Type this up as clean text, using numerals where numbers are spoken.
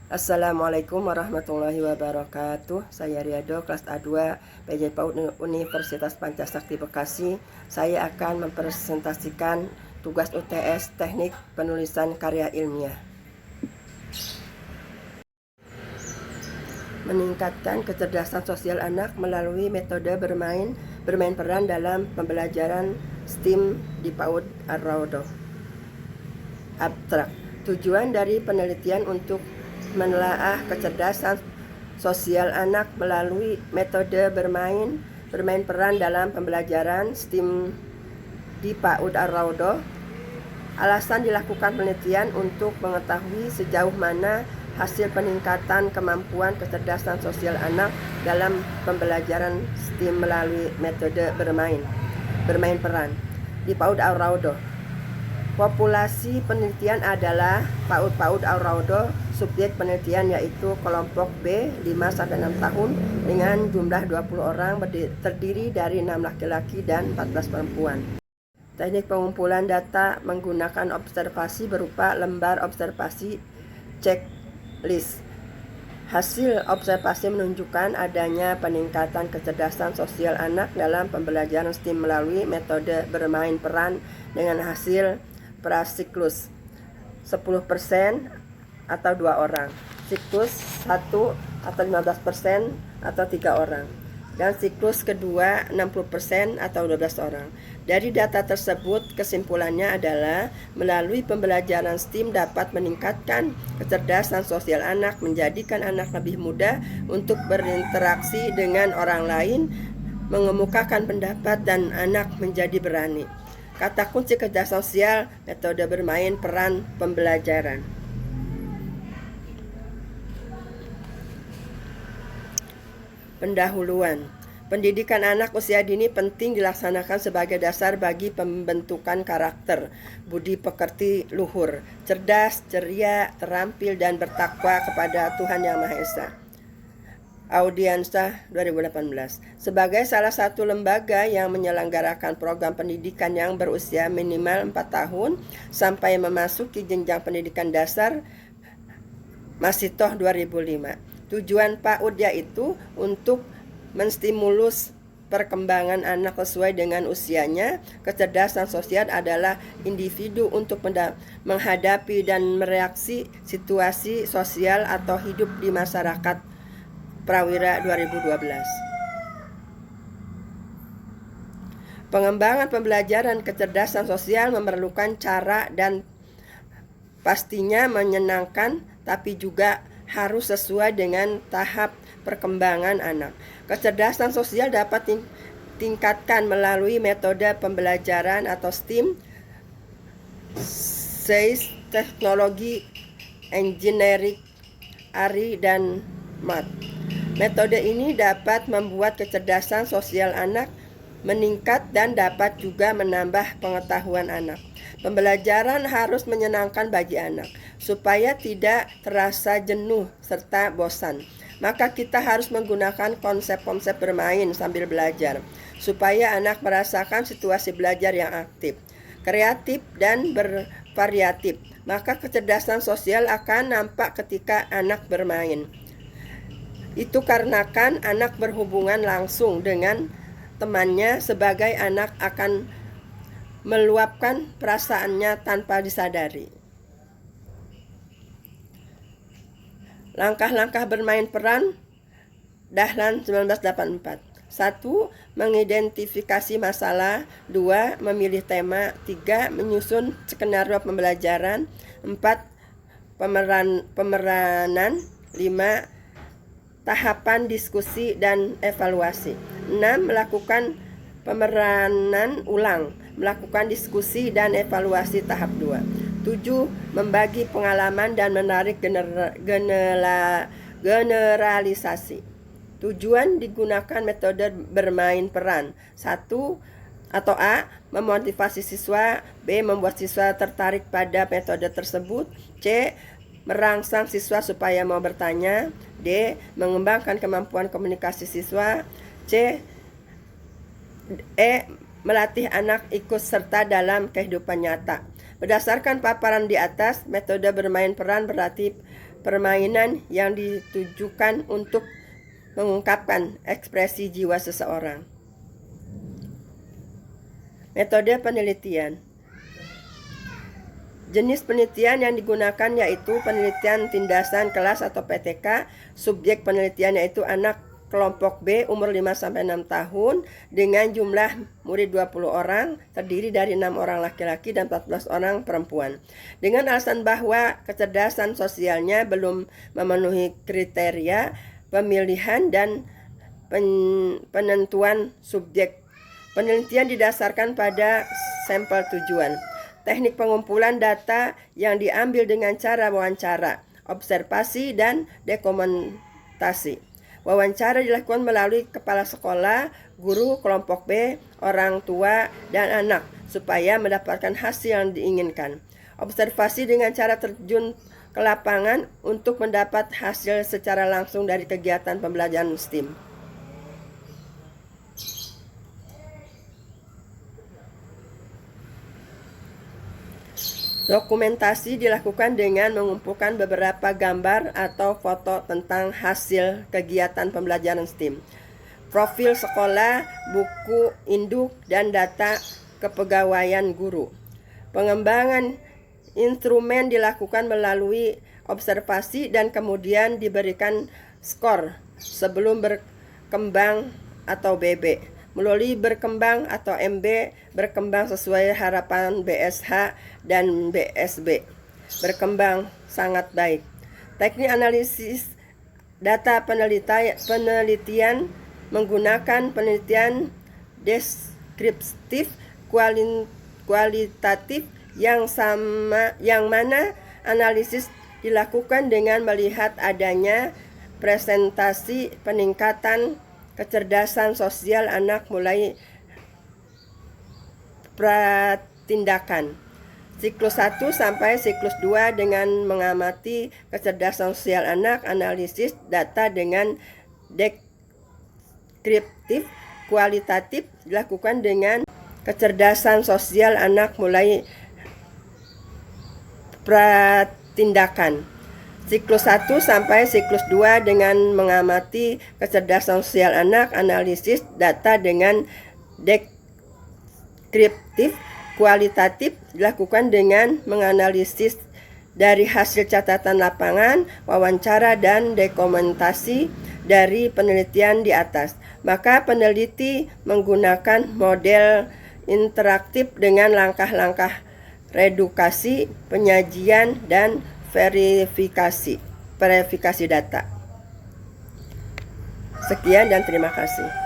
Assalamualaikum warahmatullahi wabarakatuh. Saya Riado, kelas A2 PJ PAUD Universitas Pancasakti Bekasi. Saya akan mempresentasikan tugas UTS Teknik Penulisan Karya Ilmiah. Meningkatkan kecerdasan sosial anak melalui metode bermain peran dalam pembelajaran STEAM di PAUD Ar-Raudhah. Abstrak. Tujuan dari penelitian untuk menelaah kecerdasan sosial anak melalui metode bermain peran dalam pembelajaran STEAM di PAUD Ar-Raudhah. Alasan dilakukan penelitian untuk mengetahui sejauh mana hasil peningkatan kemampuan kecerdasan sosial anak dalam pembelajaran STEAM melalui metode bermain peran di PAUD Ar-Raudhah. Populasi penelitian adalah PAUD Ar-Raudhah. Subjek penelitian yaitu kelompok B 5-6 tahun dengan jumlah 20 orang, terdiri dari 6 laki-laki dan 14 perempuan. Teknik pengumpulan data menggunakan observasi berupa lembar observasi checklist. Hasil observasi menunjukkan adanya peningkatan kecerdasan sosial anak dalam pembelajaran STEAM melalui metode bermain peran dengan hasil prasiklus 10% atau 2 orang, siklus 1 atau 15% atau 3 orang, dan siklus kedua 60% atau 12 orang. Dari data tersebut, kesimpulannya adalah melalui pembelajaran STEAM dapat meningkatkan kecerdasan sosial anak, menjadikan anak lebih mudah untuk berinteraksi dengan orang lain, mengemukakan pendapat, dan anak menjadi berani. Kata kunci kecerdasan sosial, metode bermain peran pembelajaran. Pendahuluan. Pendidikan anak usia dini penting dilaksanakan sebagai dasar bagi pembentukan karakter, budi pekerti luhur, cerdas, ceria, terampil, dan bertakwa kepada Tuhan Yang Maha Esa. Audiensah 2018. Sebagai salah satu lembaga yang menyelenggarakan program pendidikan yang berusia minimal 4 tahun sampai memasuki jenjang pendidikan dasar, Masitoh 2005. Tujuan PAUD yaitu untuk menstimulus perkembangan anak sesuai dengan usianya. Kecerdasan sosial adalah individu untuk menghadapi dan mereaksi situasi sosial atau hidup di masyarakat. Prawira 2012. Pengembangan pembelajaran kecerdasan sosial memerlukan cara dan pastinya menyenangkan, tapi juga harus sesuai dengan tahap perkembangan anak. Kecerdasan sosial dapat tingkatkan melalui metode pembelajaran atau STEAM, sains, teknologi, engineering, ARI, dan math. Metode ini dapat membuat kecerdasan sosial anak meningkat dan dapat juga menambah pengetahuan anak. Pembelajaran harus menyenangkan bagi anak, supaya tidak terasa jenuh serta bosan. Maka kita harus menggunakan konsep-konsep bermain sambil belajar, supaya anak merasakan situasi belajar yang aktif, kreatif, dan bervariatif. Maka kecerdasan sosial akan nampak ketika anak bermain. Itu karenakan anak berhubungan langsung dengan temannya, sebagai anak akan meluapkan perasaannya tanpa disadari. Langkah-langkah bermain peran Dahlan 1984. 1. Mengidentifikasi masalah. 2. Memilih tema. 3. Menyusun skenario pembelajaran. 4. Pemeranan. 5. Tahapan diskusi dan evaluasi. 6. Melakukan pemeranan ulang, melakukan diskusi dan evaluasi tahap 2. 7. Membagi pengalaman dan menarik generalisasi. Tujuan digunakan metode bermain peran. 1. Atau A. Memotivasi siswa. B. Membuat siswa tertarik pada metode tersebut. C. Merangsang siswa supaya mau bertanya. D. Mengembangkan kemampuan komunikasi siswa. C. Melatih anak ikut serta dalam kehidupan nyata. Berdasarkan paparan di atas, metode bermain peran berarti permainan yang ditujukan untuk mengungkapkan ekspresi jiwa seseorang. Metode penelitian. Jenis penelitian yang digunakan yaitu penelitian tindasan kelas atau PTK. Subjek penelitian yaitu anak kelompok B umur 5-6 tahun dengan jumlah murid 20 orang, terdiri dari 6 orang laki-laki dan 14 orang perempuan. Dengan alasan bahwa kecerdasan sosialnya belum memenuhi kriteria pemilihan dan penentuan subjek. Penelitian didasarkan pada sampel tujuan. Teknik pengumpulan data yang diambil dengan cara wawancara, observasi, dan dokumentasi. Wawancara dilakukan melalui kepala sekolah, guru kelompok B, orang tua, dan anak supaya mendapatkan hasil yang diinginkan. Observasi dengan cara terjun ke lapangan untuk mendapat hasil secara langsung dari kegiatan pembelajaran STEAM. Dokumentasi dilakukan dengan mengumpulkan beberapa gambar atau foto tentang hasil kegiatan pembelajaran STEAM, profil sekolah, buku induk, dan data kepegawaian guru. Pengembangan instrumen dilakukan melalui observasi dan kemudian diberikan skor sebelum berkembang atau BB. Melalui berkembang atau MB, berkembang sesuai harapan BSH dan BSB. Berkembang sangat baik. Teknik analisis data penelitian menggunakan penelitian deskriptif kualitatif yang mana analisis dilakukan dengan melihat adanya presentasi peningkatan kecerdasan sosial anak mulai pratindakan. Siklus 1 sampai siklus 2 dengan mengamati kecerdasan sosial anak, analisis data dengan deskriptif kualitatif dilakukan dengan kecerdasan sosial anak mulai pratindakan. Siklus 1 sampai siklus 2 dengan mengamati kecerdasan sosial anak, analisis data dengan deskriptif kualitatif dilakukan dengan menganalisis dari hasil catatan lapangan, wawancara, dan dokumentasi dari penelitian di atas. Maka peneliti menggunakan model interaktif dengan langkah-langkah redukasi, penyajian, dan verifikasi data. Sekian dan terima kasih.